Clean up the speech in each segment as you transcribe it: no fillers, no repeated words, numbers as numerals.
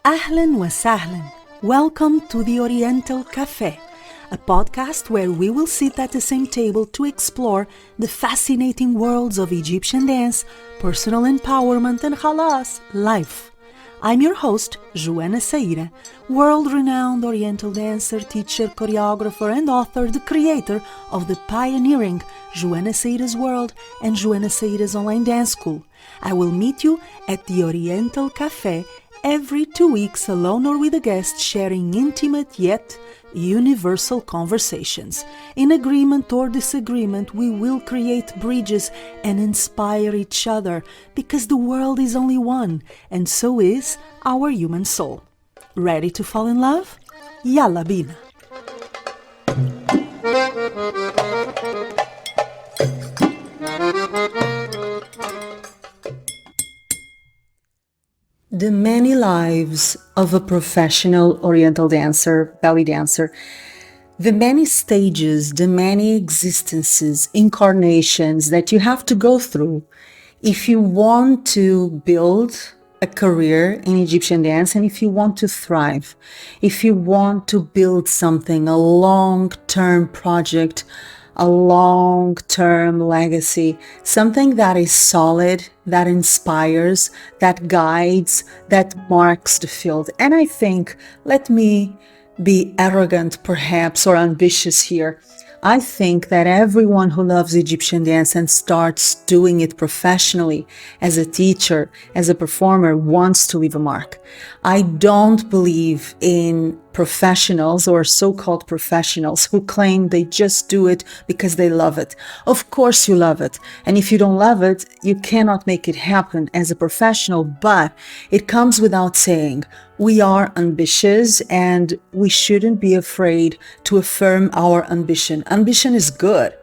Ahlan wa sahlan. Welcome to the Oriental Café, a podcast where we will sit at the same table to explore the fascinating worlds of Egyptian dance, personal empowerment, and halas, life. I'm your host, Joana Saahirah, world-renowned Oriental dancer, teacher, choreographer, and author, the creator of the pioneering Joana Saahirah's World and Joana Saahirah's Online Dance School. I will meet you at the Oriental Café every 2 weeks, alone or with a guest, sharing intimate yet universal conversations. In agreement or disagreement, we will create bridges and inspire each other, because the world is only one, and so is our human soul. Ready to fall in love? Yalla bina! The many lives of a professional Oriental dancer, belly dancer, the many stages, the many existences, incarnations that you have to go through if you want to build a career in Egyptian dance, and if you want to thrive, if you want to build something, a long-term project, a long-term legacy, something that is solid, that inspires, that guides, that marks the field. And I think, let me be arrogant perhaps, or ambitious here, I think that everyone who loves Egyptian dance and starts doing it professionally as a teacher, as a performer, wants to leave a mark. I don't believe in professionals or so-called professionals who claim they just do it because they love it. Of course you love it. And if you don't love it, you cannot make it happen as a professional, but it comes without saying. We are ambitious and we shouldn't be afraid to affirm our ambition. Ambition is good.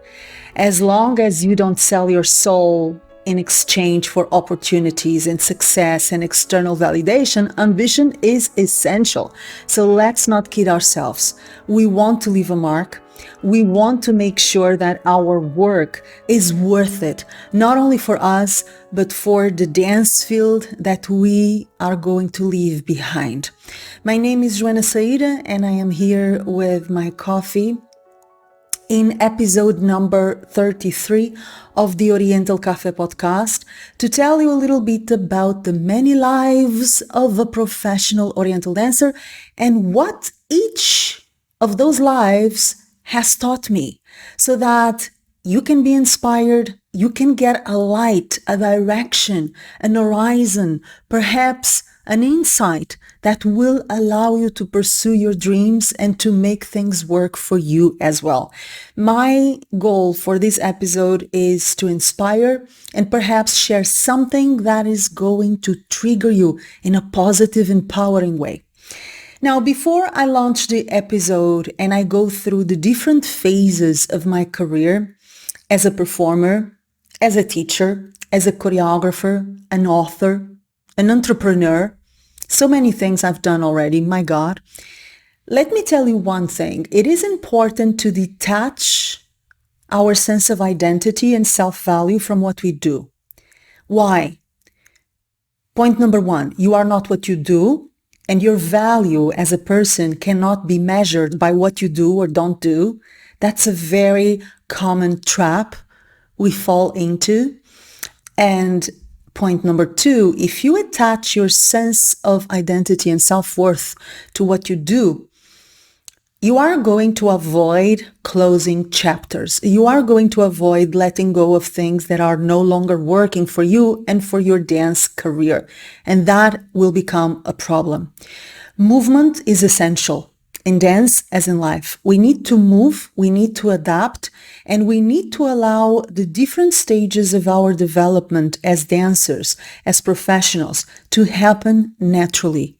As long as you don't sell your soul in exchange for opportunities and success and external validation, ambition is essential. So let's not kid ourselves. We want to leave a mark. We want to make sure that our work is worth it, not only for us, but for the dance field that we are going to leave behind. My name is Joana Saahirah, and I am here with my coffee in episode number 33 of the Oriental Café podcast to tell you a little bit about the many lives of a professional Oriental dancer and what each of those lives has taught me, so that you can be inspired, you can get a light, a direction, an horizon, perhaps an insight that will allow you to pursue your dreams and to make things work for you as well. My goal for this episode is to inspire and perhaps share something that is going to trigger you in a positive, empowering way. Now, before I launch the episode and I go through the different phases of my career as a performer, as a teacher, as a choreographer, an author, an entrepreneur, so many things I've done already, my God. Let me tell you one thing. It is important to detach our sense of identity and self-value from what we do. Why? Point number one, you are not what you do, and your value as a person cannot be measured by what you do or don't do. That's a very common trap we fall into. And point number two, if you attach your sense of identity and self-worth to what you do, you are going to avoid closing chapters. You are going to avoid letting go of things that are no longer working for you and for your dance career. And that will become a problem. Movement is essential in dance as in life. We need to move, we need to adapt, and we need to allow the different stages of our development as dancers, as professionals, to happen naturally,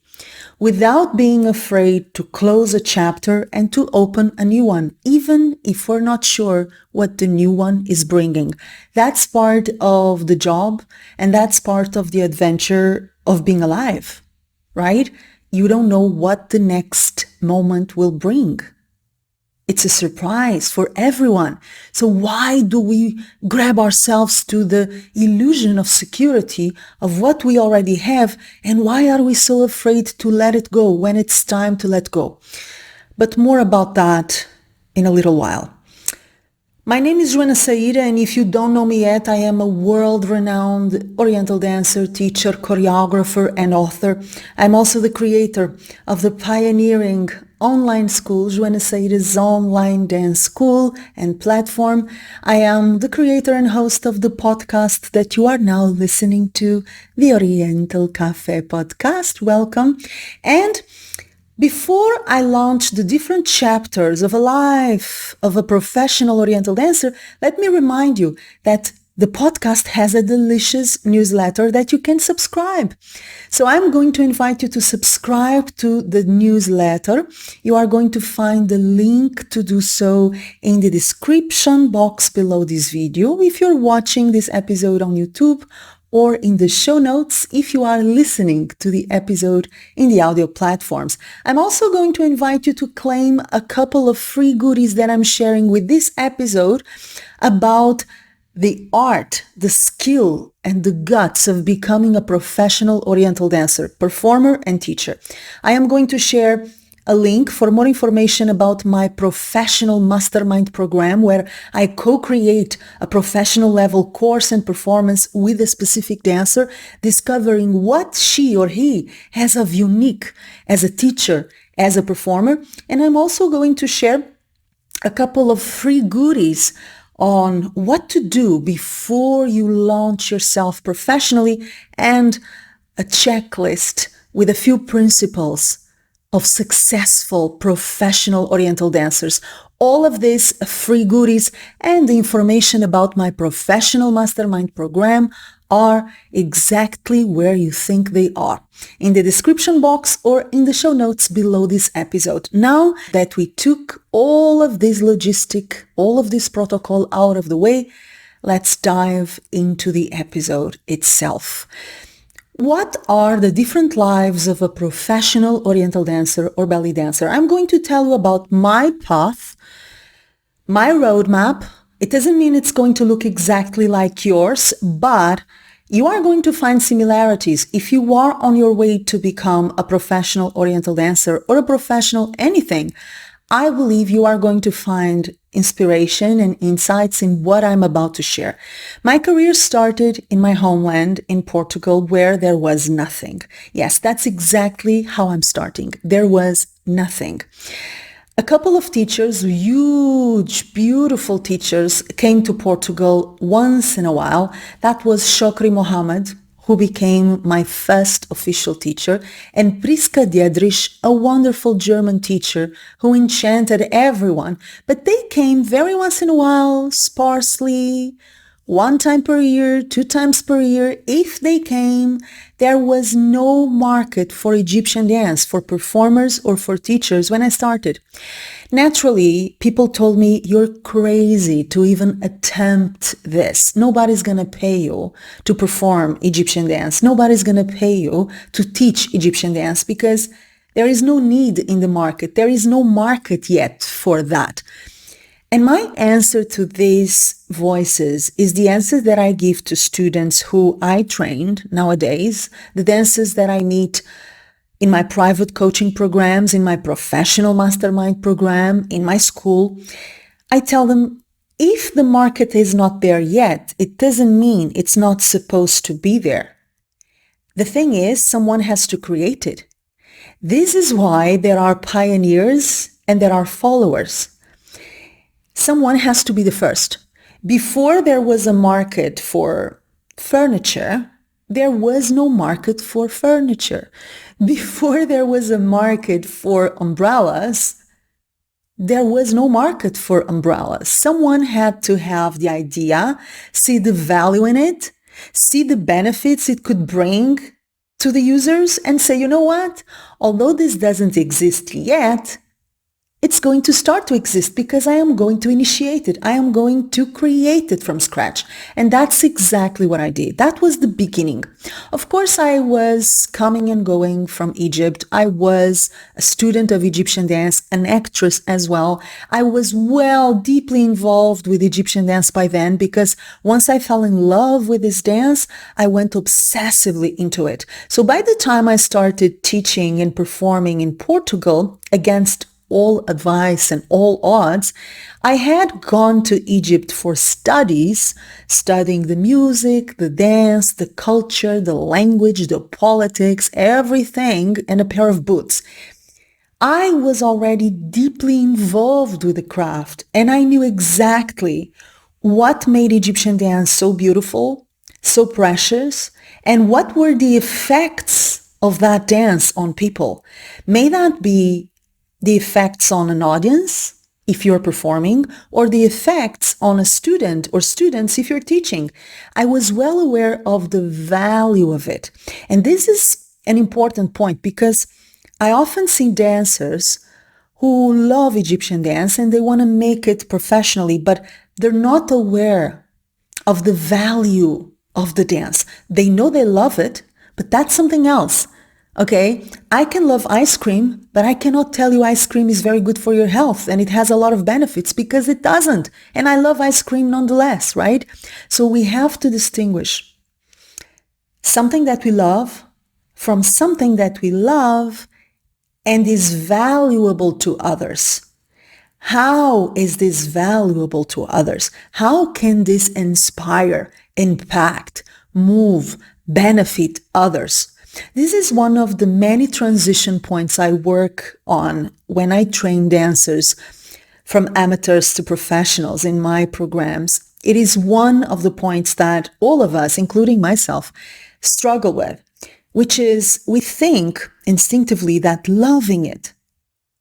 without being afraid to close a chapter and to open a new one, even if we're not sure what the new one is bringing. That's part of the job, and that's part of the adventure of being alive, right? You don't know what the next moment will bring. It's a surprise for everyone. So why do we grab ourselves to the illusion of security of what we already have? And why are we so afraid to let it go when it's time to let go? But more about that in a little while. My name is Joana Saahirah, and if you don't know me yet, I am a world-renowned Oriental dancer, teacher, choreographer, and author. I'm also the creator of the pioneering online school, Joana Saahirah's online dance school and platform. I am the creator and host of the podcast that you are now listening to, the Oriental Café podcast. Welcome. And before I launch the different chapters of a life of a professional Oriental dancer, let me remind you that the podcast has a delicious newsletter that you can subscribe. So I'm going to invite you to subscribe to the newsletter. You are going to find the link to do so in the description box below this video if you're watching this episode on YouTube, or in the show notes if you are listening to the episode in the audio platforms. I'm also going to invite you to claim a couple of free goodies that I'm sharing with this episode about the art, the skill, and the guts of becoming a professional Oriental dancer, performer, and teacher. I am going to share a link for more information about my professional mastermind program, where I co-create a professional level course and performance with a specific dancer, discovering what she or he has of unique as a teacher, as a performer. And I'm also going to share a couple of free goodies on what to do before you launch yourself professionally, and a checklist with a few principles of successful professional Oriental dancers. All of these free goodies and the information about my professional mastermind program are exactly where you think they are, in the description box or in the show notes below this episode. Now that we took all of this logistic, all of this protocol out of the way, let's dive into the episode itself. What are the different lives of a professional Oriental dancer or belly dancer? I'm going to tell you about my path, my roadmap. It doesn't mean it's going to look exactly like yours, but you are going to find similarities. If you are on your way to become a professional Oriental dancer or a professional anything, I believe you are going to find inspiration and insights in what I'm about to share. My career started in my homeland in Portugal, where there was nothing. Yes, that's exactly how I'm starting. There was nothing. A couple of teachers, huge, beautiful teachers, came to Portugal once in a while. That was Shokri Mohammed, who became my first official teacher, and Priska Diedrich, a wonderful German teacher who enchanted everyone. But they came very once in a while, sparsely, 1 time per year, 2 times per year. If they came, there was no market for Egyptian dance, for performers or for teachers when I started. Naturally, people told me, you're crazy to even attempt this. Nobody's gonna pay you to perform Egyptian dance. Nobody's gonna pay you to teach Egyptian dance because there is no need in the market. There is no market yet for that. And my answer to these voices is the answer that I give to students who I trained nowadays, the dancers that I meet in my private coaching programs, in my professional mastermind program, in my school. I tell them, if the market is not there yet, it doesn't mean it's not supposed to be there. The thing is, someone has to create it. This is why there are pioneers and there are followers. Someone has to be the first. Before there was a market for furniture, there was no market for furniture. Before there was a market for umbrellas, there was no market for umbrellas. Someone had to have the idea, see the value in it, see the benefits it could bring to the users, and say, you know what? Although this doesn't exist yet, it's going to start to exist because I am going to initiate it. I am going to create it from scratch. And that's exactly what I did. That was the beginning. Of course, I was coming and going from Egypt. I was a student of Egyptian dance, an actress as well. I was deeply involved with Egyptian dance by then because once I fell in love with this dance, I went obsessively into it. So by the time I started teaching and performing in Portugal against all advice and all odds, I had gone to Egypt for studies, studying the music, the dance, the culture, the language, the politics, everything, and a pair of boots. I was already deeply involved with the craft, and I knew exactly what made Egyptian dance so beautiful, so precious, and what were the effects of that dance on people. May that be the effects on an audience if you're performing, or the effects on a student or students if you're teaching. I was well aware of the value of it. And this is an important point because I often see dancers who love Egyptian dance and they want to make it professionally, but they're not aware of the value of the dance. They know they love it, but that's something else. Okay, I can love ice cream, but I cannot tell you ice cream is very good for your health and it has a lot of benefits because it doesn't. And I love ice cream nonetheless, right? So we have to distinguish something that we love from something that we love and is valuable to others. How is this valuable to others? How can this inspire, impact, move, benefit others? This is one of the many transition points I work on when I train dancers from amateurs to professionals in my programs. It is one of the points that all of us, including myself, struggle with, which is we think instinctively that loving it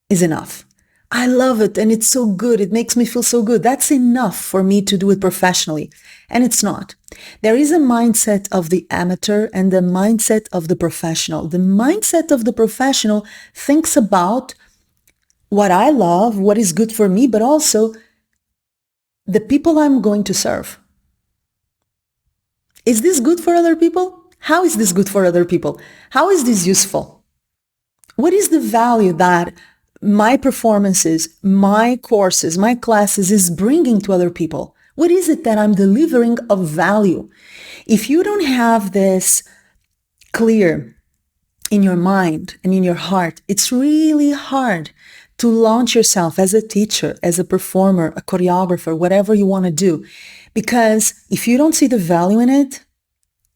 is enough. I love it and it's so good. It makes me feel so good. That's enough for me to do it professionally. And it's not. There is a mindset of the amateur and the mindset of the professional. The mindset of the professional thinks about what I love, what is good for me, but also the people I'm going to serve. Is this good for other people? How is this good for other people? How is this useful? What is the value that my performances, my courses, my classes is bringing to other people? What is it that I'm delivering of value? If you don't have this clear in your mind and in your heart, it's really hard to launch yourself as a teacher, as a performer, a choreographer, whatever you want to do. Because if you don't see the value in it,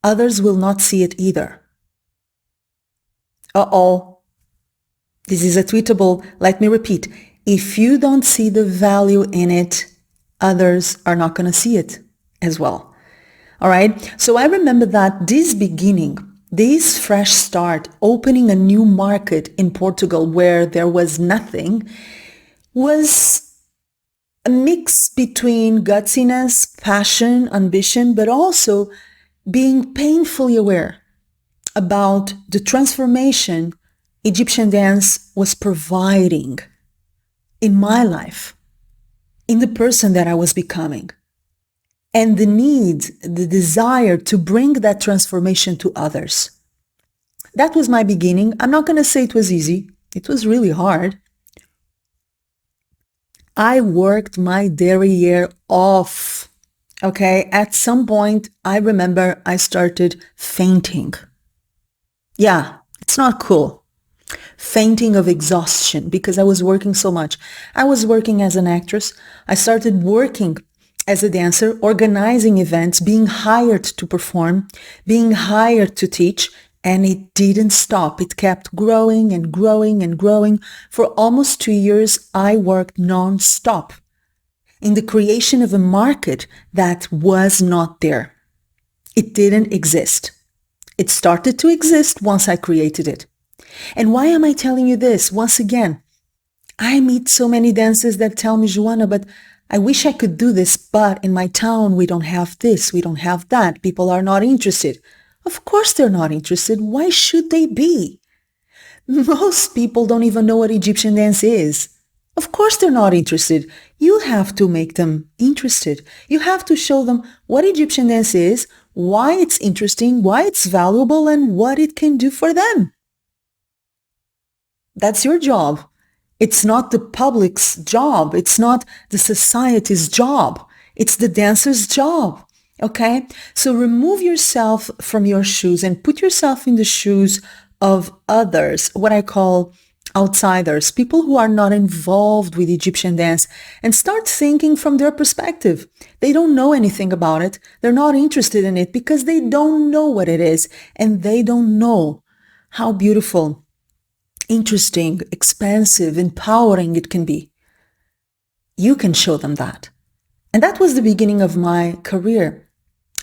others will not see it either. This is a tweetable. Let me repeat. If you don't see the value in it, others are not going to see it as well. All right. So I remember that this beginning, this fresh start, opening a new market in Portugal where there was nothing, was a mix between gutsiness, passion, ambition, but also being painfully aware about the transformation Egyptian dance was providing in my life, in the person that I was becoming, and the need, the desire to bring that transformation to others. That was my beginning. I'm not going to say it was easy. It was really hard. I worked my derriere off. Okay, at some point, I remember I started fainting. Yeah, it's not cool. Fainting of exhaustion because I was working so much. I was working as an actress. I started working as a dancer, organizing events, being hired to perform, being hired to teach, and it didn't stop. It kept growing and growing and growing. For almost 2 years, I worked non-stop in the creation of a market that was not there. It didn't exist. It started to exist once I created it. And why am I telling you this? Once again, I meet so many dancers that tell me, Joana, but I wish I could do this, but in my town, we don't have this, we don't have that. People are not interested. Of course they're not interested. Why should they be? Most people don't even know what Egyptian dance is. Of course they're not interested. You have to make them interested. You have to show them what Egyptian dance is, why it's interesting, why it's valuable, and what it can do for them. That's your job. It's not the public's job. It's not the society's job. It's the dancer's job. Okay? So remove yourself from your shoes and put yourself in the shoes of others, what I call outsiders, people who are not involved with Egyptian dance, and start thinking from their perspective. They don't know anything about it. They're not interested in it because they don't know what it is, and they don't know how beautiful, interesting, expansive, empowering it can be. You can show them that. And that was the beginning of my career.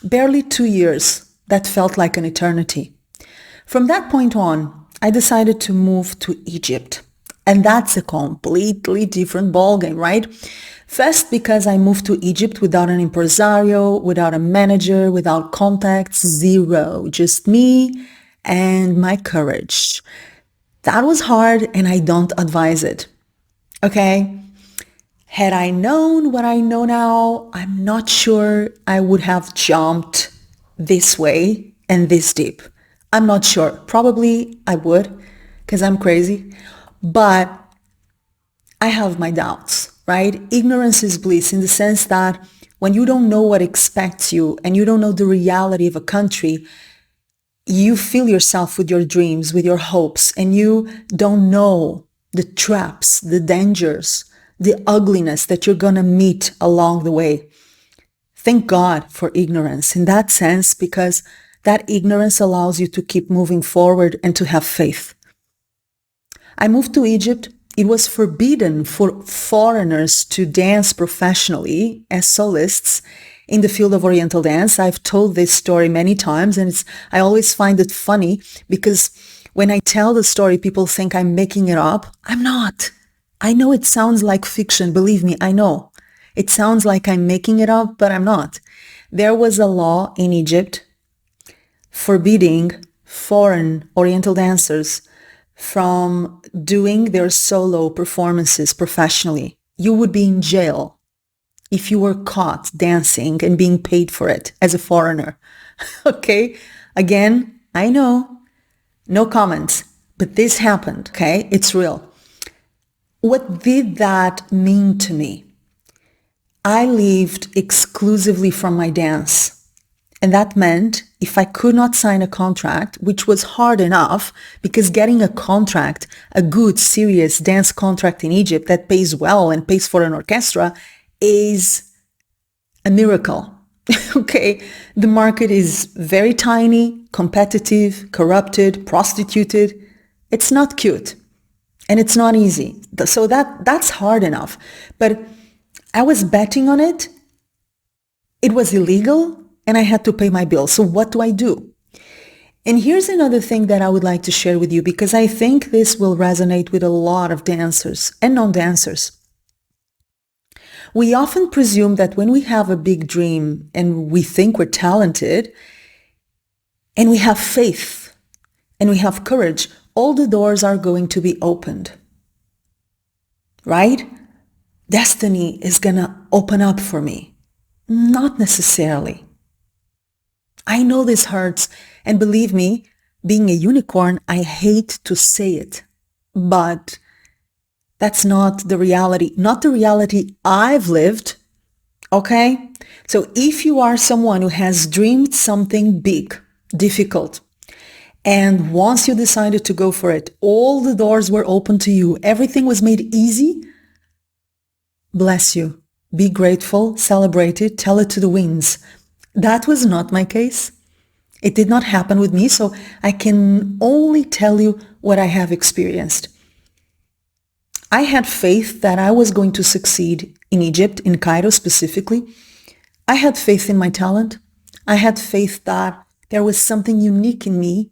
Barely 2 years. That felt like an eternity. From that point on, I decided to move to Egypt. And that's a completely different ballgame, right? First, because I moved to Egypt without an impresario, without a manager, without contacts, zero. Just me and my courage. That was hard, and I don't advise it. Okay? Had I known what I know now, I'm not sure I would have jumped this way and this deep. I'm not sure. Probably I would, because I'm crazy. But I have my doubts, right? Ignorance is bliss in the sense that when you don't know what expects you and you don't know the reality of a country, you fill yourself with your dreams, with your hopes, and you don't know the traps, the dangers, the ugliness that you're going to meet along the way. Thank God for ignorance in that sense, because that ignorance allows you to keep moving forward and to have faith. I moved to Egypt. It was forbidden for foreigners to dance professionally as solists in the field of Oriental dance. I've told this story many times, and I always find it funny because when I tell the story, people think I'm making it up. I'm not. I know it sounds like fiction. Believe me, I know. It sounds like I'm making it up, but I'm not. There was a law in Egypt forbidding foreign Oriental dancers from doing their solo performances professionally. You would be in jail if you were caught dancing and being paid for it as a foreigner. Okay? Again, I know, no comments, but this happened, okay? It's real. What did that mean to me? I lived exclusively from my dance. And that meant if I could not sign a contract, which was hard enough, because getting a contract, a good, serious dance contract in Egypt that pays well and pays for an orchestra, is a miracle. Okay, the market is very tiny, competitive, corrupted, prostituted. It's not cute, and it's not easy. So that's hard enough. But I was betting on it. It was illegal. And I had to pay my bills. So what do I do? And here's another thing that I would like to share with you, because I think this will resonate with a lot of dancers and non-dancers. We often presume that when we have a big dream and we think we're talented and we have faith and we have courage, all the doors are going to be opened. Right? Destiny is going to open up for me. Not necessarily. I know this hurts, and believe me, being a unicorn, I hate to say it, but that's not the reality I've lived, okay? So if you are someone who has dreamed something big, difficult, and once you decided to go for it, all the doors were open to you, everything was made easy, bless you. Be grateful, celebrate it, tell it to the winds. That was not my case. It did not happen with me, so I can only tell you what I have experienced. I had faith that I was going to succeed in Egypt, in Cairo specifically. I had faith in my talent. I had faith that there was something unique in me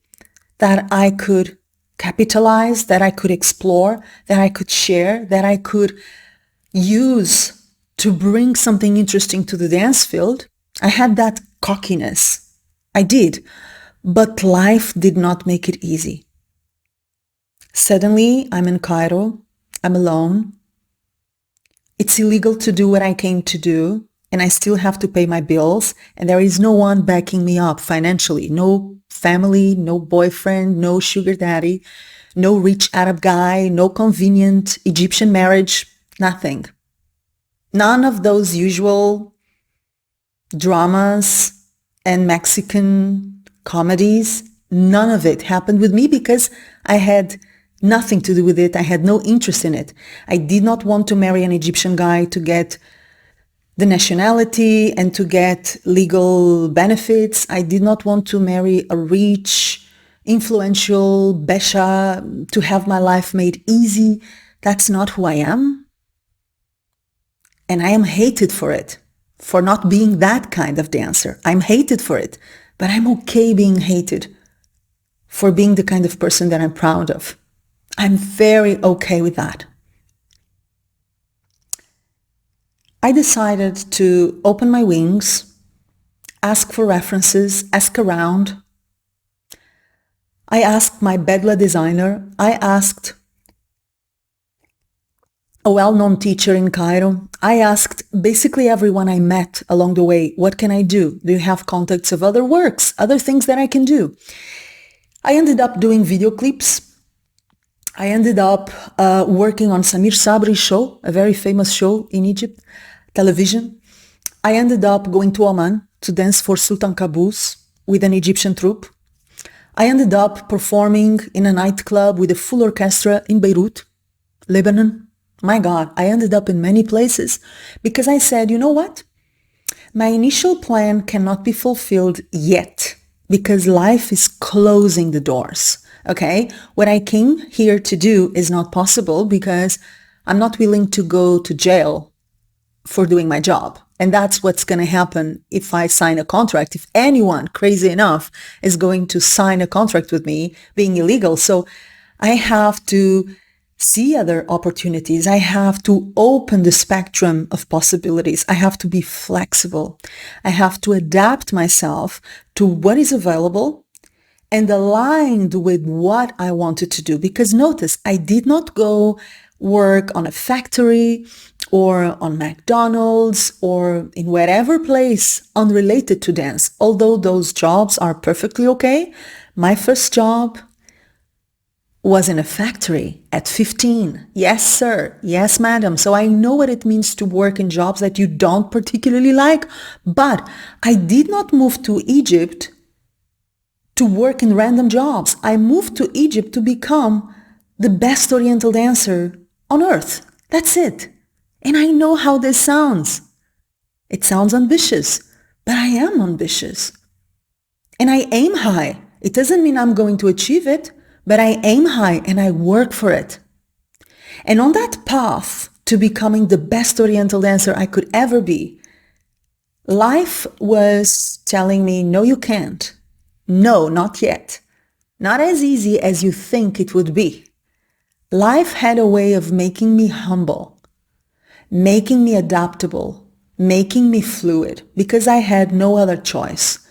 that I could capitalize, that I could explore, that I could share, that I could use to bring something interesting to the dance field. I had that cockiness. I did. But life did not make it easy. Suddenly, I'm in Cairo. I'm alone. It's illegal to do what I came to do, and I still have to pay my bills, and there is no one backing me up financially. No family, no boyfriend, no sugar daddy, no rich Arab guy, no convenient Egyptian marriage, nothing. None of those usual dramas and Mexican comedies. None of it happened with me because I had nothing to do with it. I had no interest in it. I did not want to marry an Egyptian guy to get the nationality and to get legal benefits. I did not want to marry a rich, influential Besha to have my life made easy. That's not who I am. And I am hated for it, for not being that kind of dancer. I'm hated for it, but I'm okay being hated for being the kind of person that I'm proud of. I'm very okay with that. I decided to open my wings, ask for references, ask around. I asked my Bedla designer. I asked a well-known teacher in Cairo. I asked basically everyone I met along the way, what can I do? Do you have contacts of other works, other things that I can do? I ended up doing video clips. I ended up working on Samir Sabri's show, a very famous show in Egypt, television. I ended up going to Oman to dance for Sultan Qaboos with an Egyptian troupe. I ended up performing in a nightclub with a full orchestra in Beirut, Lebanon. My God, I ended up in many places because I said, you know what? My initial plan cannot be fulfilled yet because life is closing the doors. Okay, what I came here to do is not possible because I'm not willing to go to jail for doing my job. And that's what's going to happen if I sign a contract. If anyone crazy enough is going to sign a contract with me being illegal. So I have to see other opportunities. I have to open the spectrum of possibilities. I have to be flexible. I have to adapt myself to what is available and aligned with what I wanted to do. Because notice, I did not go work on a factory or on McDonald's or in whatever place unrelated to dance. Although those jobs are perfectly okay, my first job was in a factory at 15. Yes, sir. Yes, madam. So I know what it means to work in jobs that you don't particularly like. But I did not move to Egypt to work in random jobs. I moved to Egypt to become the best Oriental dancer on earth. That's it. And I know how this sounds. It sounds ambitious, but I am ambitious. And I aim high. It doesn't mean I'm going to achieve it, but I aim high and I work for it. And on that path to becoming the best Oriental dancer I could ever be, life was telling me, no, you can't. No, not yet. Not as easy as you think it would be. Life had a way of making me humble, making me adaptable, making me fluid, because I had no other choice.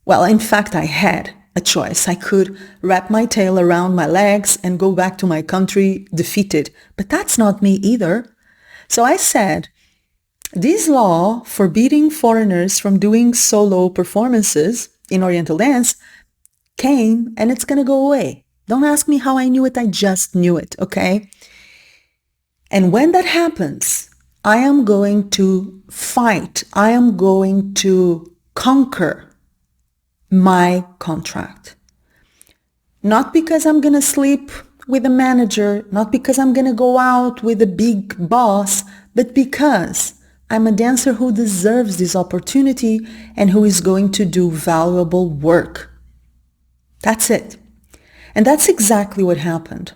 Well, in fact, I had a choice. I could wrap my tail around my legs and go back to my country defeated, but that's not me either. So I said, this law forbidding foreigners from doing solo performances in Oriental dance came and it's going to go away. Don't ask me how I knew it. I just knew it, okay? And when that happens, I am going to fight. I am going to conquer my contract. Not because I'm going to sleep with a manager, not because I'm going to go out with a big boss, but because I'm a dancer who deserves this opportunity and who is going to do valuable work. That's it. And that's exactly what happened.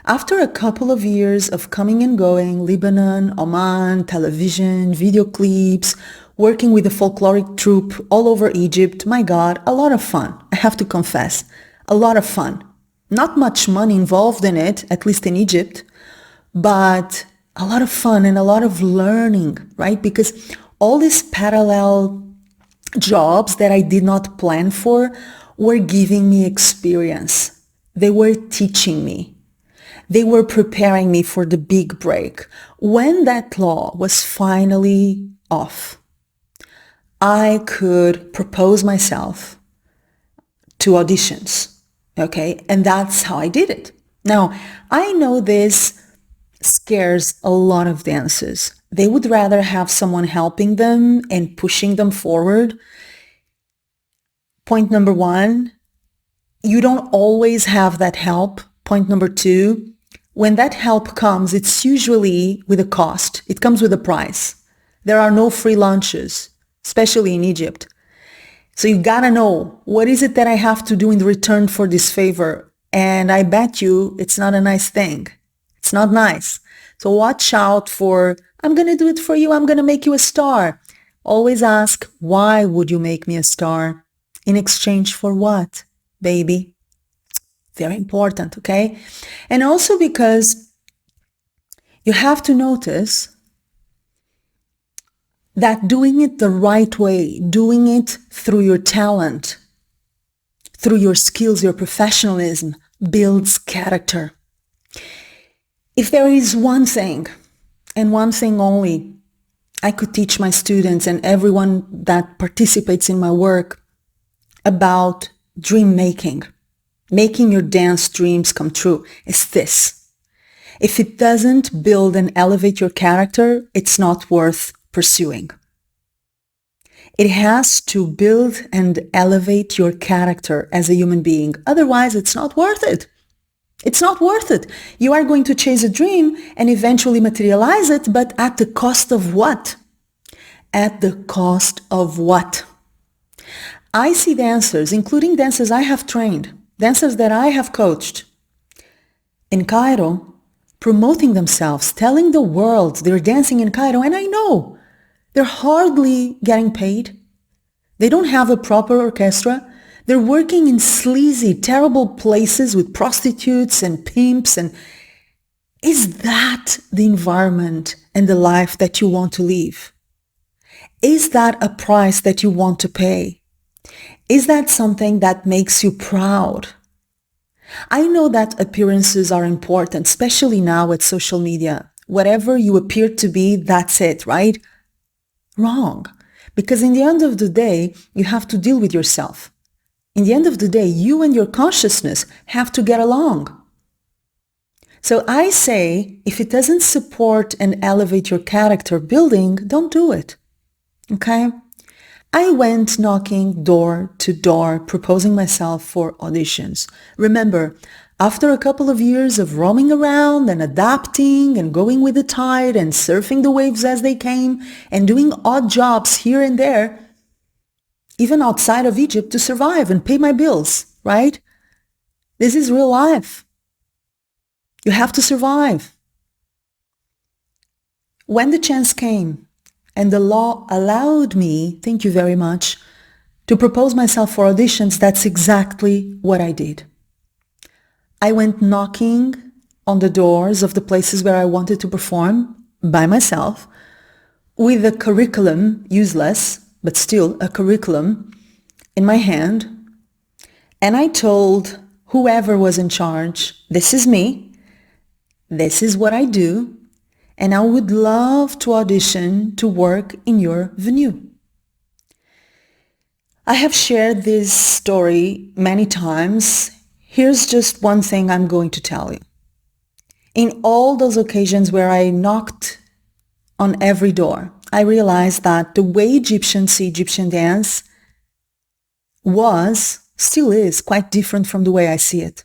After a couple of years of coming and going, Lebanon, Oman, television, video clips, working with a folkloric troupe all over Egypt, my God, a lot of fun. I have to confess, a lot of fun. Not much money involved in it, at least in Egypt, but a lot of fun and a lot of learning, right? Because all these parallel jobs that I did not plan for were giving me experience. They were teaching me. They were preparing me for the big break. When that law was finally off, I could propose myself to auditions, okay? And that's how I did it. Now, I know this scares a lot of dancers. They would rather have someone helping them and pushing them forward. Point number one, you don't always have that help. Point number two, when that help comes, it's usually with a cost. It comes with a price. There are no free lunches, especially in Egypt. So you gotta know, what is it that I have to do in return for this favor? And I bet you it's not a nice thing. It's not nice. So watch out for, I'm gonna do it for you, I'm gonna make you a star. Always ask, why would you make me a star? In exchange for what, baby? Very important, okay? And also because you have to notice that doing it the right way, doing it through your talent, through your skills, your professionalism, builds character. If there is one thing, and one thing only, I could teach my students and everyone that participates in my work about dream making, making your dance dreams come true, is this. If it doesn't build and elevate your character, it's not worth pursuing. It has to build and elevate your character as a human being. Otherwise, it's not worth it. It's not worth it. You are going to chase a dream and eventually materialize it, but at the cost of what? At the cost of what? I see dancers, including dancers I have trained, dancers that I have coached in Cairo, promoting themselves, telling the world they're dancing in Cairo, and I know they're hardly getting paid. They don't have a proper orchestra. They're working in sleazy, terrible places with prostitutes and pimps. And is that the environment and the life that you want to live? Is that a price that you want to pay? Is that something that makes you proud? I know that appearances are important, especially now with social media. Whatever you appear to be, that's it, right? Wrong. Because in the end of the day, you have to deal with yourself. In the end of the day, you and your consciousness have to get along. So I say, if it doesn't support and elevate your character building, don't do it. Okay? I went knocking door to door, proposing myself for auditions. Remember, after a couple of years of roaming around and adapting and going with the tide and surfing the waves as they came and doing odd jobs here and there, even outside of Egypt to survive and pay my bills, right? This is real life. You have to survive. When the chance came and the law allowed me, thank you very much, to propose myself for auditions, that's exactly what I did. I went knocking on the doors of the places where I wanted to perform by myself with a curriculum, useless, but still a curriculum in my hand. And I told whoever was in charge, this is me, this is what I do, and I would love to audition to work in your venue. I have shared this story many times. Here's just one thing I'm going to tell you. In all those occasions where I knocked on every door, I realized that the way Egyptians see Egyptian dance still is quite different from the way I see it.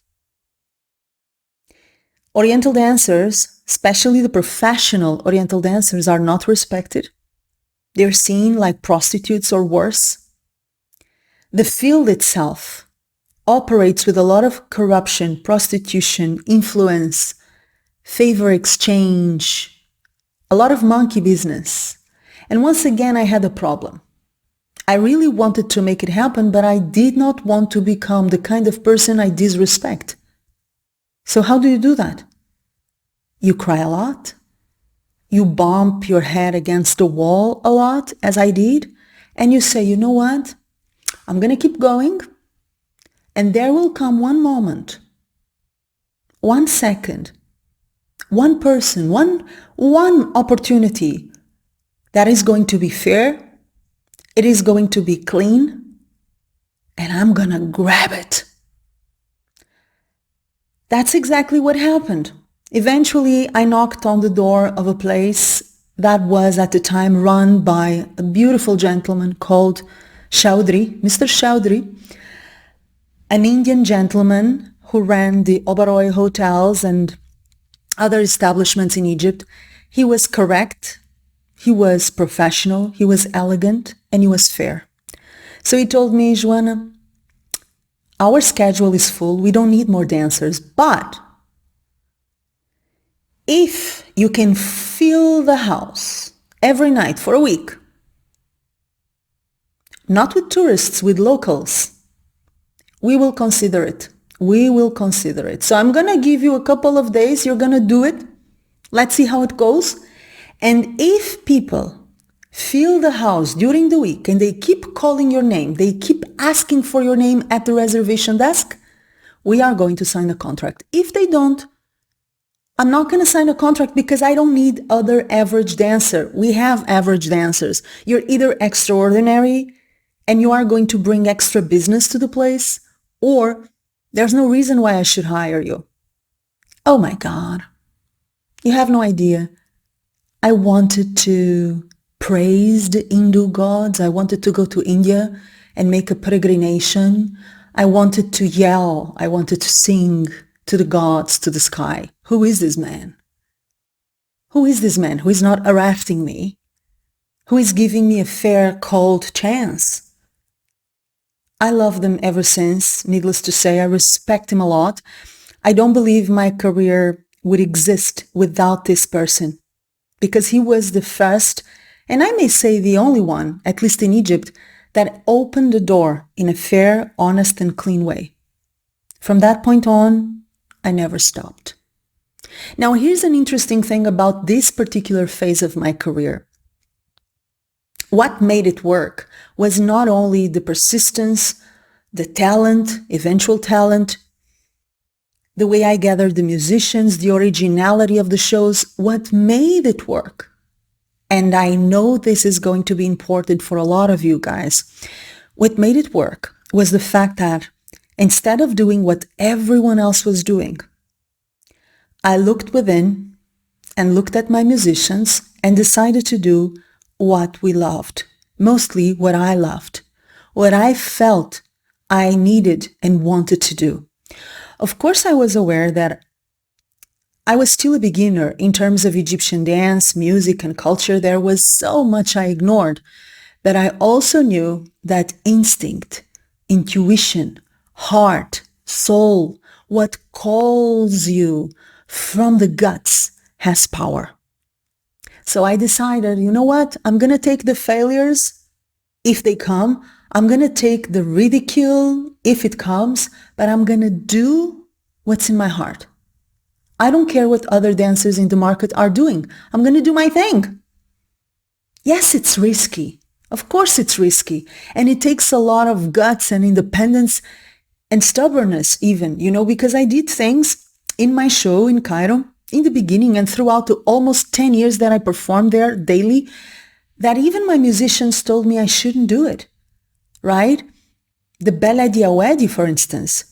Oriental dancers, especially the professional Oriental dancers, are not respected. They're seen like prostitutes or worse. The field itself operates with a lot of corruption, prostitution, influence, favor exchange, a lot of monkey business. And once again, I had a problem. I really wanted to make it happen, but I did not want to become the kind of person I disrespect. So how do you do that? You cry a lot. You bump your head against the wall a lot, as I did. And you say, you know what? I'm going to keep going. And there will come one moment, 1 second, one person, one opportunity that is going to be fair, it is going to be clean, and I'm gonna grab it. That's exactly what happened. Eventually, I knocked on the door of a place that was at the time run by a beautiful gentleman called Chaudhry, Mr. Chaudhry, an Indian gentleman who ran the Oberoi hotels and other establishments in Egypt. He was correct, he was professional, he was elegant, and he was fair. So he told me, Joana, our schedule is full, we don't need more dancers, but if you can fill the house every night for a week, not with tourists, with locals, we will consider it. We will consider it. So I'm going to give you a couple of days. You're going to do it. Let's see how it goes. And if people fill the house during the week and they keep calling your name, they keep asking for your name at the reservation desk, we are going to sign a contract. If they don't, I'm not going to sign a contract because I don't need other average dancer. We have average dancers. You're either extraordinary and you are going to bring extra business to the place, or there's no reason why I should hire you. Oh my God. You have no idea. I wanted to praise the Hindu gods. I wanted to go to India and make a peregrination. I wanted to yell. I wanted to sing to the gods, to the sky. Who is this man? Who is this man who is not arresting me? Who is giving me a fair, cold chance? I love them ever since. Needless to say, I respect him a lot. I don't believe my career would exist without this person, because he was the first, and I may say the only one, at least in Egypt, that opened the door in a fair, honest, and clean way. From that point on, I never stopped. Now, here's an interesting thing about this particular phase of my career. What made it work was not only the persistence, the talent, eventual talent, the way I gathered the musicians, the originality of the shows. What made it work, and I know this is going to be important for a lot of you guys, what made it work was the fact that instead of doing what everyone else was doing, I looked within and looked at my musicians and decided to do what we loved, mostly what I loved, what I felt I needed and wanted to do. Of course, I was aware that I was still a beginner in terms of Egyptian dance, music, and culture. There was so much I ignored, but I also knew that instinct, intuition, heart, soul, what calls you from the guts has power. So I decided, you know what? I'm going to take the failures if they come. I'm going to take the ridicule if it comes, but I'm going to do what's in my heart. I don't care what other dancers in the market are doing. I'm going to do my thing. Yes, it's risky. Of course it's risky. And it takes a lot of guts and independence and stubbornness even, because I did things in my show in Cairo in the beginning and throughout the almost 10 years that I performed there daily, that even my musicians told me I shouldn't do it, right? The Beledi Awedi, for instance,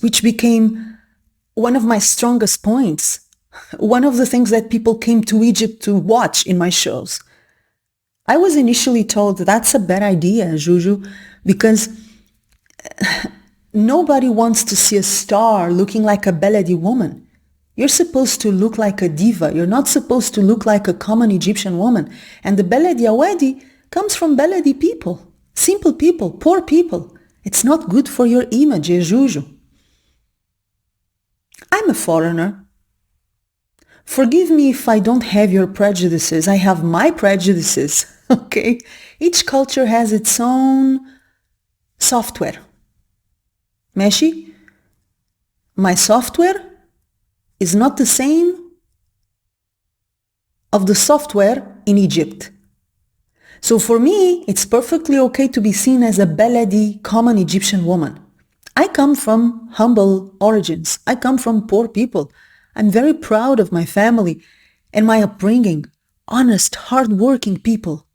which became one of my strongest points, one of the things that people came to Egypt to watch in my shows. I was initially told that's a bad idea, Juju, because nobody wants to see a star looking like a Beledi woman. You're supposed to look like a diva. You're not supposed to look like a common Egyptian woman. And the Beledi Awedi comes from Beledi people, simple people, poor people. It's not good for your image, Juju. I'm a foreigner. Forgive me if I don't have your prejudices. I have my prejudices, okay? Each culture has its own software. Meshi, my software is not the same of the software in Egypt. So for me, it's perfectly okay to be seen as a Beledi, common Egyptian woman. I come from humble origins. I come from poor people. I'm very proud of my family and my upbringing. Honest, hardworking people.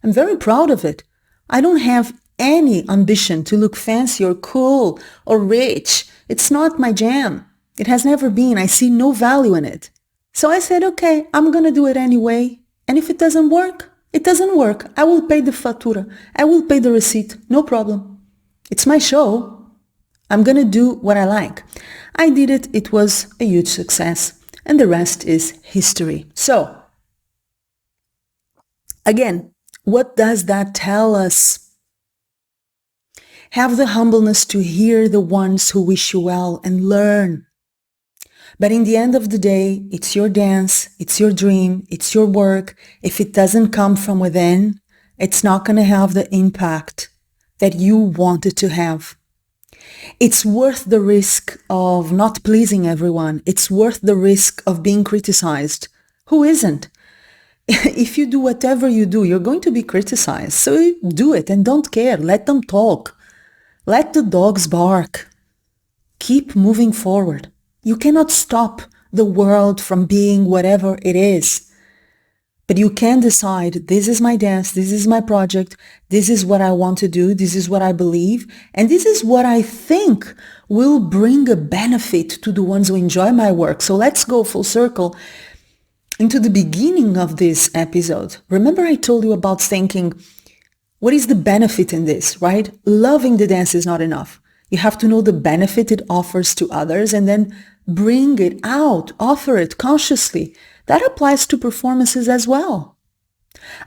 I'm very proud of it. I don't have any ambition to look fancy or cool or rich. It's not my jam. It has never been. I see no value in it. So I said, okay, I'm going to do it anyway. And if it doesn't work, it doesn't work. I will pay the fatura. I will pay the receipt. No problem. It's my show. I'm going to do what I like. I did it. It was a huge success. And the rest is history. So, again, what does that tell us? Have the humbleness to hear the ones who wish you well and learn. But in the end of the day, it's your dance, it's your dream, it's your work. If it doesn't come from within, it's not going to have the impact that you want it to have. It's worth the risk of not pleasing everyone. It's worth the risk of being criticized. Who isn't? If you do whatever you do, you're going to be criticized. So do it and don't care. Let them talk. Let the dogs bark. Keep moving forward. You cannot stop the world from being whatever it is. But you can decide, this is my dance, this is my project, this is what I want to do, this is what I believe, and this is what I think will bring a benefit to the ones who enjoy my work. So let's go full circle into the beginning of this episode. Remember I told you about thinking, what is the benefit in this, right? Loving the dance is not enough. You have to know the benefit it offers to others and then bring it out, offer it consciously. That applies to performances as well.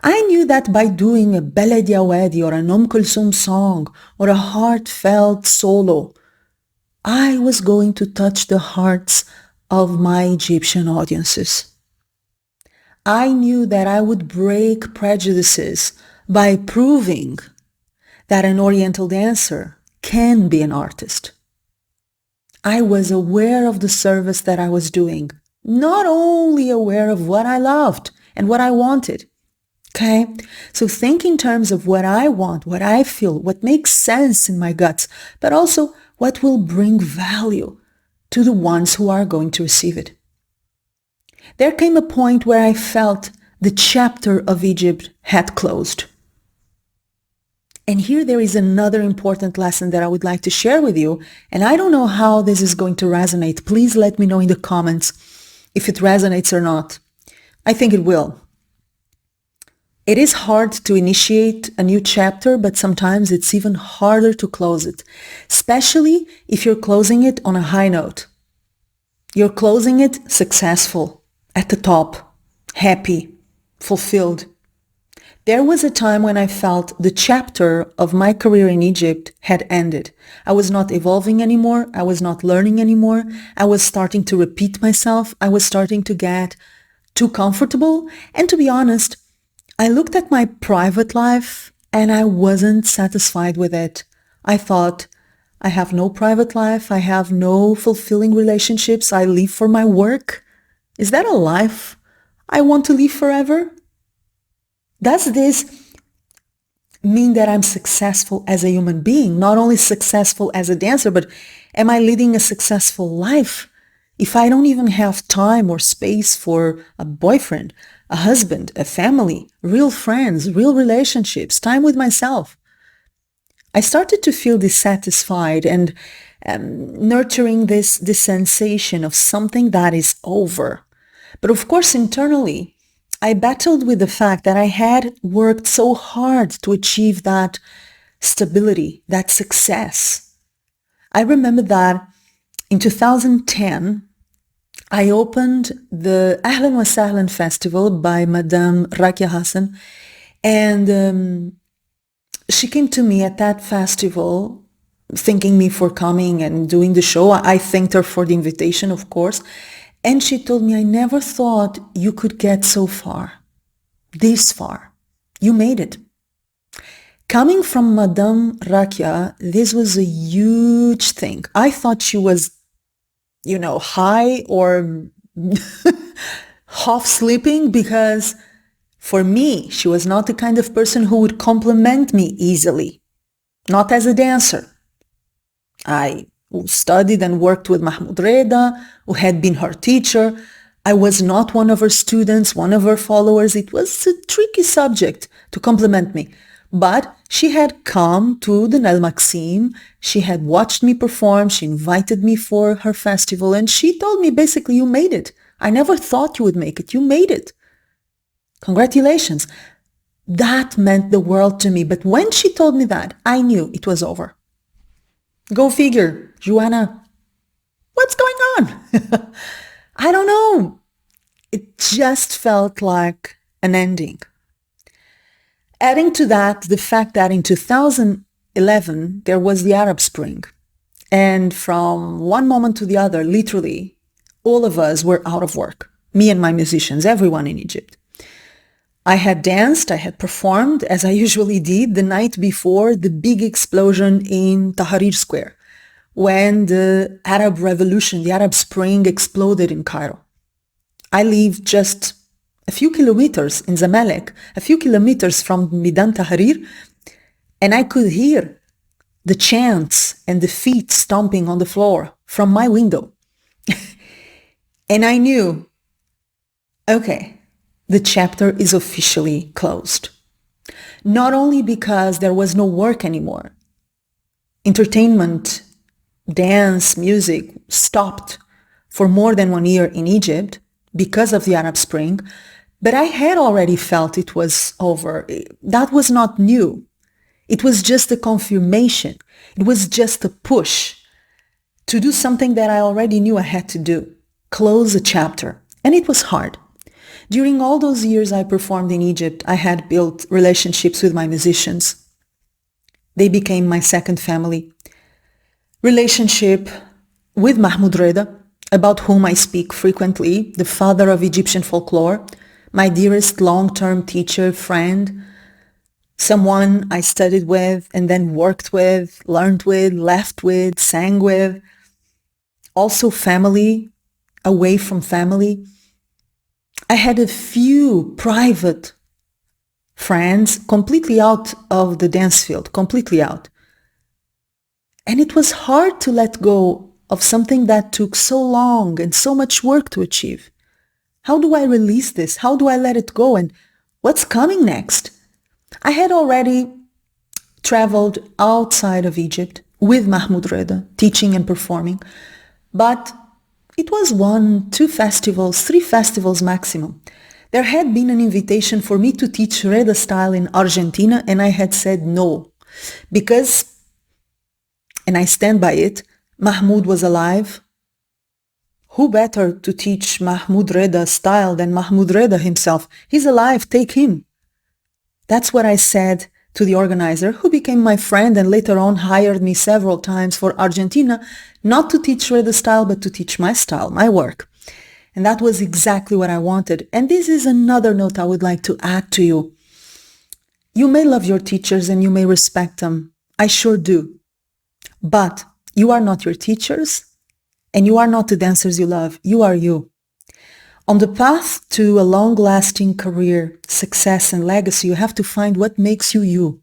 I knew that by doing a Belle Diawedi or an Kulsum song or a heartfelt solo, I was going to touch the hearts of my Egyptian audiences. I knew that I would break prejudices by proving that an Oriental dancer can be an artist. I was aware of the service that I was doing, not only aware of what I loved and what I wanted. Okay? So think in terms of what I want, what I feel, what makes sense in my guts, but also what will bring value to the ones who are going to receive it. There came a point where I felt the chapter of Egypt had closed. And here there is another important lesson that I would like to share with you. And I don't know how this is going to resonate. Please let me know in the comments if it resonates or not. I think it will. It is hard to initiate a new chapter, but sometimes it's even harder to close it, especially if you're closing it on a high note. You're closing it successful, at the top, happy, fulfilled. There was a time when I felt the chapter of my career in Egypt had ended. I was not evolving anymore. I was not learning anymore. I was starting to repeat myself. I was starting to get too comfortable. And to be honest, I looked at my private life and I wasn't satisfied with it. I thought, I have no private life. I have no fulfilling relationships. I live for my work. Is that a life I want to live forever? Does this mean that I'm successful as a human being, not only successful as a dancer, but am I leading a successful life if I don't even have time or space for a boyfriend, a husband, a family, real friends, real relationships, time with myself? I started to feel dissatisfied and nurturing this sensation of something that is over. But of course, internally, I battled with the fact that I had worked so hard to achieve that stability, that success. I remember that in 2010, I opened the Ahlan wa Sahlan Festival by Madame Rakia Hassan, and she came to me at that festival, thanking me for coming and doing the show. I thanked her for the invitation, of course. And she told me, I never thought you could get so far, this far. You made it. Coming from Madame Rakia, this was a huge thing. I thought she was, high or half sleeping, because for me, she was not the kind of person who would compliment me easily, not as a dancer. I studied and worked with Mahmoud Reda, who had been her teacher. I was not one of her students, one of her followers. It was a tricky subject to compliment me. But she had come to the Nel Maxim. She had watched me perform. She invited me for her festival. And she told me, basically, you made it. I never thought you would make it. You made it. Congratulations. That meant the world to me. But when she told me that, I knew it was over. Go figure, Joana. What's going on? I don't know. It just felt like an ending. Adding to that, the fact that in 2011, there was the Arab Spring. And from one moment to the other, literally, all of us were out of work. Me and my musicians, everyone in Egypt. I had danced, I had performed, as I usually did, the night before the big explosion in Tahrir Square, when the Arab Revolution, the Arab Spring exploded in Cairo. I live just a few kilometers in Zamalek, a few kilometers from Midan Tahrir, and I could hear the chants and the feet stomping on the floor from my window. And I knew, okay, the chapter is officially closed. Not only because there was no work anymore. Entertainment, dance, music stopped for more than 1 year in Egypt because of the Arab Spring, but I had already felt it was over. That was not new. It was just a confirmation. It was just a push to do something that I already knew I had to do, close a chapter. And it was hard. During all those years I performed in Egypt, I had built relationships with my musicians. They became my second family. Relationship with Mahmoud Reda, about whom I speak frequently, the father of Egyptian folklore, my dearest long-term teacher, friend, someone I studied with and then worked with, learned with, laughed with, sang with. Also family, away from family. I had a few private friends completely out of the dance field, completely out. And it was hard to let go of something that took so long and so much work to achieve. How do I release this? How do I let it go? And what's coming next? I had already traveled outside of Egypt with Mahmoud Reda, teaching and performing, but it was 1, 2 festivals, 3 festivals maximum. There had been an invitation for me to teach Reda style in Argentina, and I had said no, because, and I stand by it, Mahmoud was alive. Who better to teach Mahmoud Reda style than Mahmoud Reda himself? He's alive, take him. That's what I said to the organizer, who became my friend and later on hired me several times for Argentina, not to teach Reda style, but to teach my style, my work. And that was exactly what I wanted. And this is another note I would like to add to you. You may love your teachers and you may respect them. I sure do. But you are not your teachers and you are not the dancers you love. You are you. On the path to a long-lasting career, success, and legacy, you have to find what makes you you.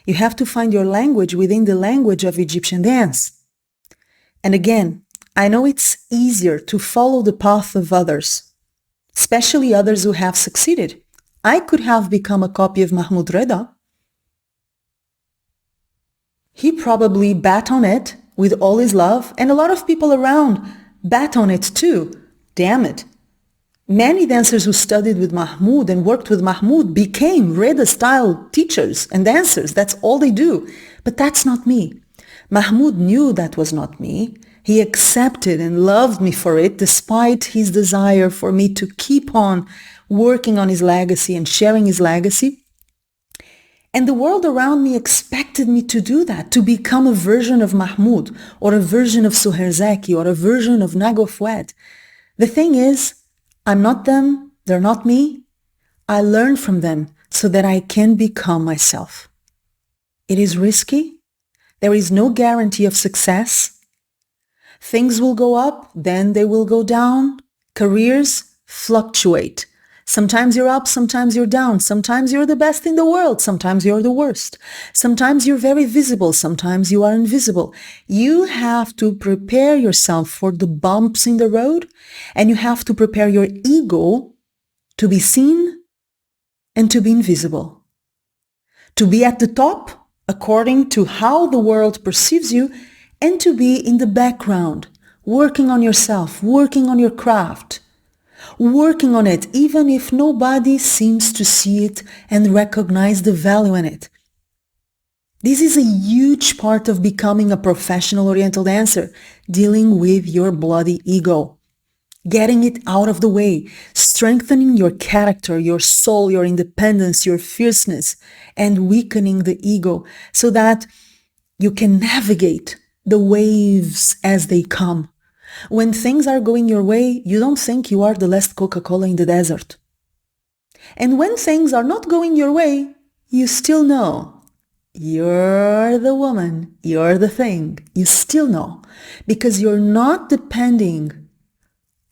You have to find your language within the language of Egyptian dance. And again, I know it's easier to follow the path of others, especially others who have succeeded. I could have become a copy of Mahmoud Reda. He probably bet on it with all his love, and a lot of people around bet on it too. Damn it. Many dancers who studied with Mahmoud and worked with Mahmoud became Reda-style teachers and dancers. That's all they do. But that's not me. Mahmoud knew that was not me. He accepted and loved me for it, despite his desire for me to keep on working on his legacy and sharing his legacy. And the world around me expected me to do that, to become a version of Mahmoud, or a version of Suherzeki, or a version of Nago Fouad. The thing is, I'm not them, they're not me. I learn from them so that I can become myself. It is risky. There is no guarantee of success. Things will go up, then they will go down. Careers fluctuate. Sometimes you're up, sometimes you're down. Sometimes you're the best in the world, sometimes you're the worst. Sometimes you're very visible, sometimes you are invisible. You have to prepare yourself for the bumps in the road, and you have to prepare your ego to be seen and to be invisible. To be at the top according to how the world perceives you, and to be in the background, working on yourself, working on your craft, working on it even if nobody seems to see it and recognize the value in it. This is a huge part of becoming a professional Oriental dancer, dealing with your bloody ego, getting it out of the way, strengthening your character, your soul, your independence, your fierceness, and weakening the ego so that you can navigate the waves as they come. When things are going your way, you don't think you are the last Coca-Cola in the desert. And when things are not going your way, you still know you're the woman, you're the thing. You still know, because you're not depending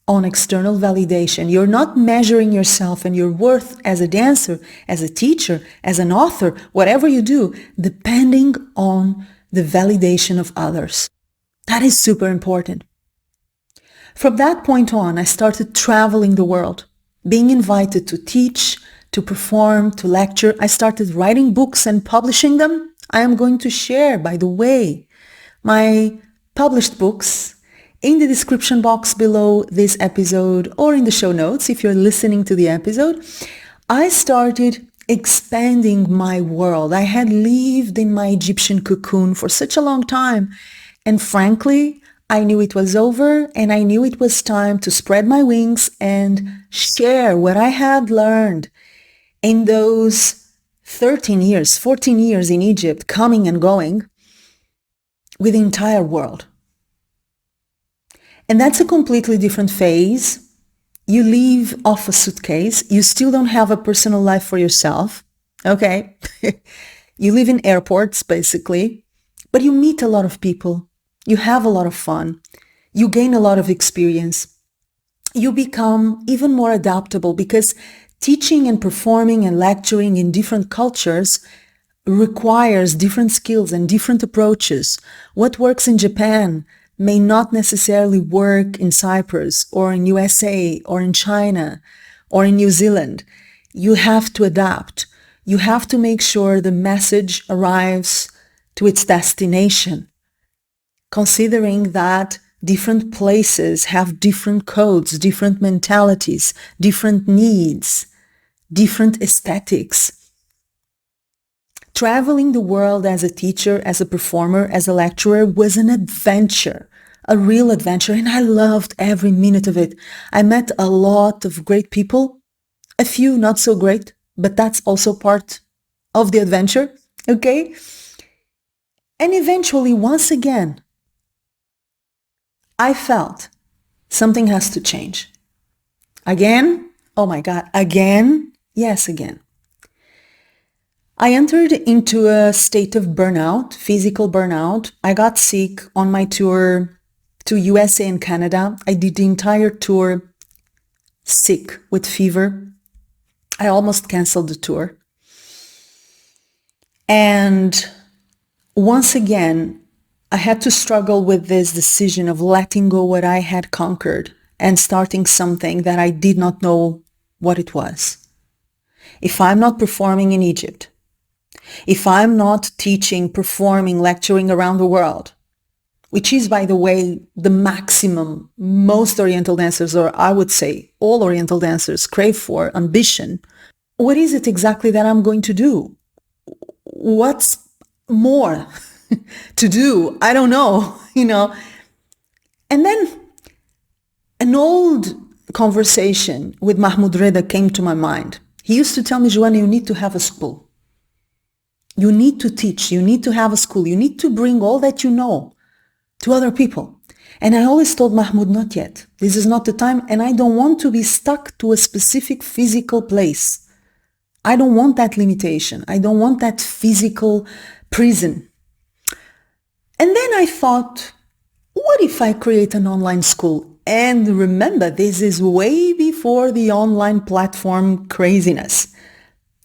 on external validation. You're not measuring yourself and your worth as a dancer, as a teacher, as an author, whatever you do, depending on the validation of others. That is super important. From that point on, I started traveling the world, being invited to teach, to perform, to lecture. I started writing books and publishing them. I am going to share, by the way, my published books in the description box below this episode or in the show notes if you're listening to the episode. I started expanding my world. I had lived in my Egyptian cocoon for such a long time, and frankly, I knew it was over, and I knew it was time to spread my wings and share what I had learned in those 13 years, 14 years in Egypt, coming and going, with the entire world. And that's a completely different phase. You leave off a suitcase. You still don't have a personal life for yourself. Okay? You live in airports, basically, but you meet a lot of people. You have a lot of fun. You gain a lot of experience. You become even more adaptable, because teaching and performing and lecturing in different cultures requires different skills and different approaches. What works in Japan may not necessarily work in Cyprus or in USA or in China or in New Zealand. You have to adapt. You have to make sure the message arrives to its destination, considering that different places have different codes, different mentalities, different needs, different aesthetics. Traveling the world as a teacher, as a performer, as a lecturer was an adventure, a real adventure, and I loved every minute of it. I met a lot of great people, a few not so great, but that's also part of the adventure, okay? And eventually, once again, I felt something has to change. Again? Oh my God, again? Yes, again. I entered into a state of burnout, physical burnout. I got sick on my tour to USA and Canada. I did the entire tour sick with fever. I almost canceled the tour. And once again, I had to struggle with this decision of letting go what I had conquered and starting something that I did not know what it was. If I'm not performing in Egypt, if I'm not teaching, performing, lecturing around the world, which is, by the way, the maximum most Oriental dancers, or I would say all Oriental dancers, crave for, ambition, what is it exactly that I'm going to do? What's more to do? I don't know, And then an old conversation with Mahmoud Reda came to my mind. He used to tell me, Joana, you need to have a school. You need to teach. You need to have a school. You need to bring all that you know to other people. And I always told Mahmoud, not yet. This is not the time, and I don't want to be stuck to a specific physical place. I don't want that limitation. I don't want that physical prison. And then I thought, what if I create an online school? And remember, this is way before the online platform craziness.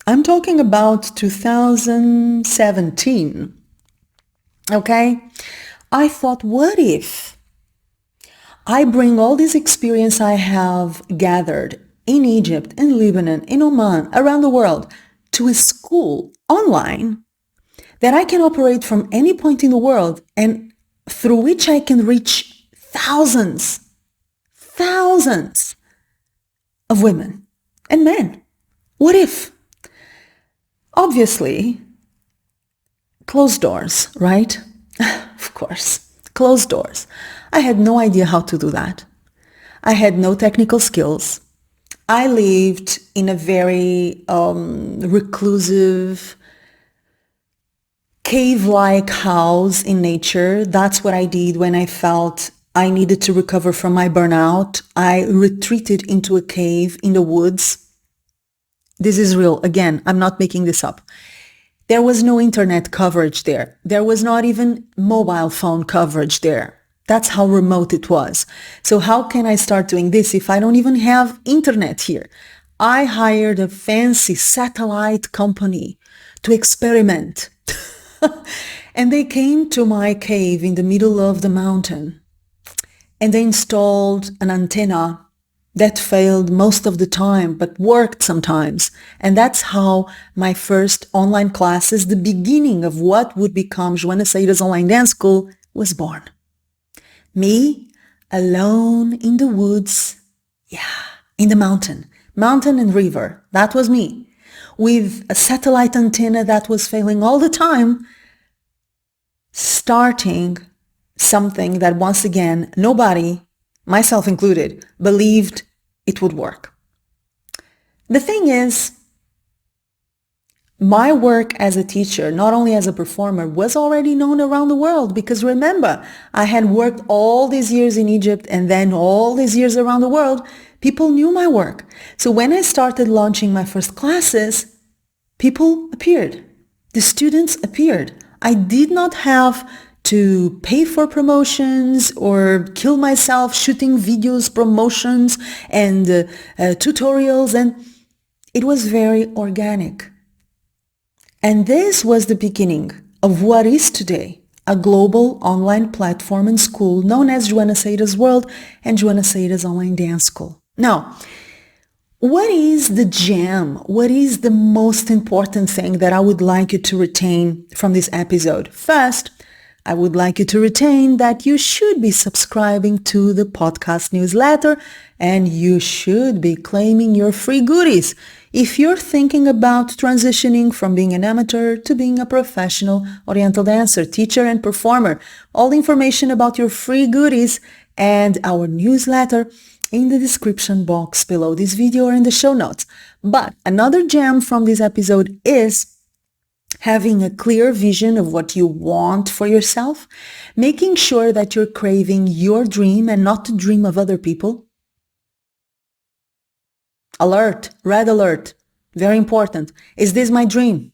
I'm talking about 2017. Okay? I thought, what if I bring all this experience I have gathered in Egypt, in Lebanon, in Oman, around the world, to a school online that I can operate from any point in the world and through which I can reach thousands of women and men. What if? Obviously, closed doors, right? Of course, closed doors. I had no idea how to do that. I had no technical skills. I lived in a very reclusive, cave-like house in nature. That's what I did when I felt I needed to recover from my burnout. I retreated into a cave in the woods. This is real. Again, I'm not making this up. There was no internet coverage there. There was not even mobile phone coverage there. That's how remote it was. So how can I start doing this if I don't even have internet here? I hired a fancy satellite company to experiment. And they came to my cave in the middle of the mountain. And they installed an antenna that failed most of the time, but worked sometimes. And that's how my first online classes, the beginning of what would become Joana Saahirah's online dance school, was born. Me, alone in the woods, in the mountain and river. That was me, with a satellite antenna that was failing all the time, starting something that once again, nobody, myself included, believed it would work. The thing is, my work as a teacher, not only as a performer, was already known around the world because remember, I had worked all these years in Egypt and then all these years around the world. People knew my work. So when I started launching my first classes, people appeared. The students appeared. I did not have to pay for promotions or kill myself shooting videos, promotions, and tutorials, and it was very organic. And this was the beginning of what is today a global online platform and school known as Joana Saahirah's World and Joana Saahirah's Online Dance School. Now, what is the gem? What is the most important thing that I would like you to retain from this episode? First, I would like you to retain that you should be subscribing to the podcast newsletter and you should be claiming your free goodies if you're thinking about transitioning from being an amateur to being a professional Oriental dancer, teacher, and performer. All the information about your free goodies and our newsletter in the description box below this video or in the show notes. But another gem from this episode is having a clear vision of what you want for yourself, making sure that you're craving your dream and not the dream of other people. Alert, red alert, very important. Is this my dream?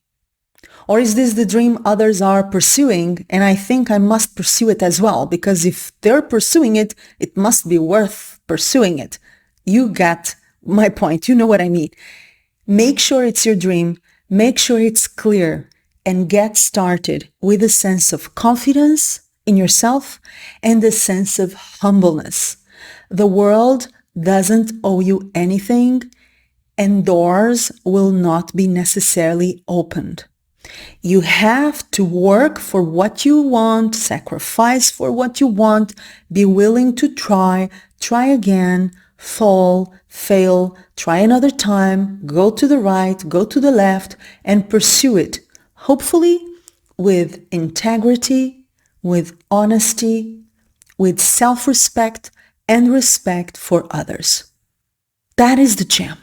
Or is this the dream others are pursuing and I think I must pursue it as well? Because if they're pursuing it, it must be worth pursuing it. You get my point. You know what I mean. Make sure it's your dream. Make sure it's clear and get started with a sense of confidence in yourself and a sense of humbleness. The world doesn't owe you anything and doors will not be necessarily opened. You have to work for what you want, sacrifice for what you want, be willing to try again, fall, fail, try another time, go to the right, go to the left, and pursue it. Hopefully with integrity, with honesty, with self-respect, and respect for others. That is the gem.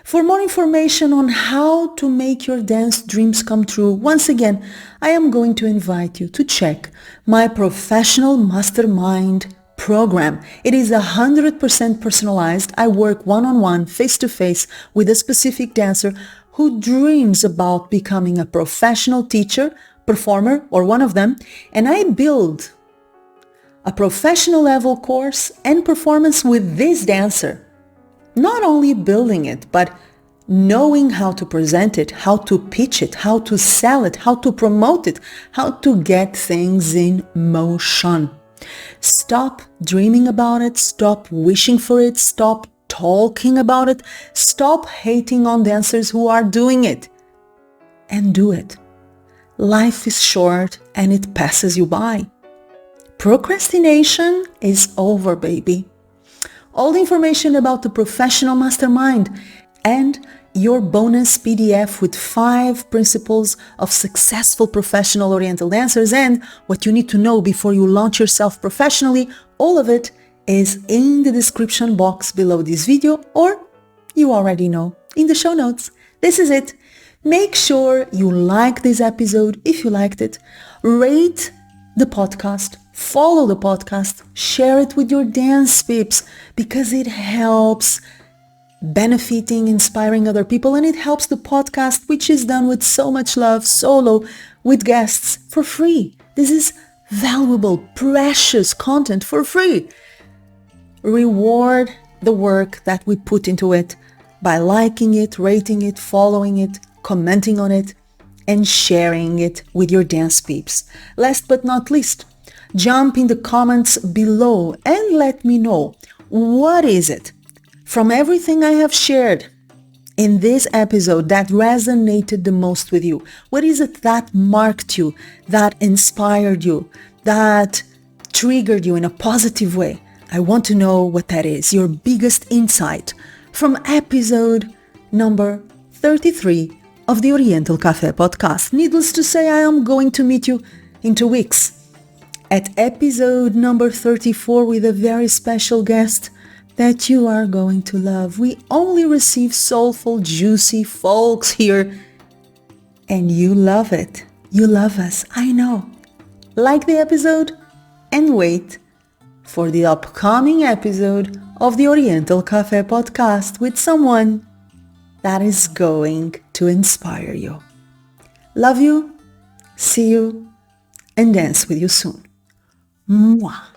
For more information on how to make your dance dreams come true, once again, I am going to invite you to check my professional mastermind program. It is 100% personalized. I work one-on-one, face-to-face with a specific dancer who dreams about becoming a professional teacher, performer, or one of them, and I build a professional level course and performance with this dancer. Not only building it, but knowing how to present it, how to pitch it, how to sell it, how to promote it, how to get things in motion. Stop dreaming about it, stop wishing for it, stop talking about it, stop hating on dancers who are doing it, and do it. Life is short and it passes you by. Procrastination is over, baby. All the information about the Professional Mastermind and your bonus PDF with 5 principles of successful professional Oriental dancers and what you need to know before you launch yourself professionally, all of it is in the description box below this video, or you already know, in the show notes. This is it. Make sure you like this episode if you liked it. Rate the podcast, follow the podcast, share it with your dance peeps because it helps benefiting, inspiring other people, and it helps the podcast, which is done with so much love, solo, with guests, for free. This is valuable, precious content for free. Reward the work that we put into it by liking it, rating it, following it, commenting on it, and sharing it with your dance peeps. Last but not least, jump in the comments below and let me know, what is it from everything I have shared in this episode that resonated the most with you? What is it that marked you, that inspired you, that triggered you in a positive way? I want to know what that is, your biggest insight from episode number 33 of the Oriental Café podcast. Needless to say, I am going to meet you in 2 weeks at episode number 34 with a very special guest that you are going to love. We only receive soulful, juicy folks here, and you love it. You love us, I know. Like the episode and wait for the upcoming episode of the Oriental Café podcast with someone that is going to inspire you. Love you, see you, and dance with you soon. Mwah.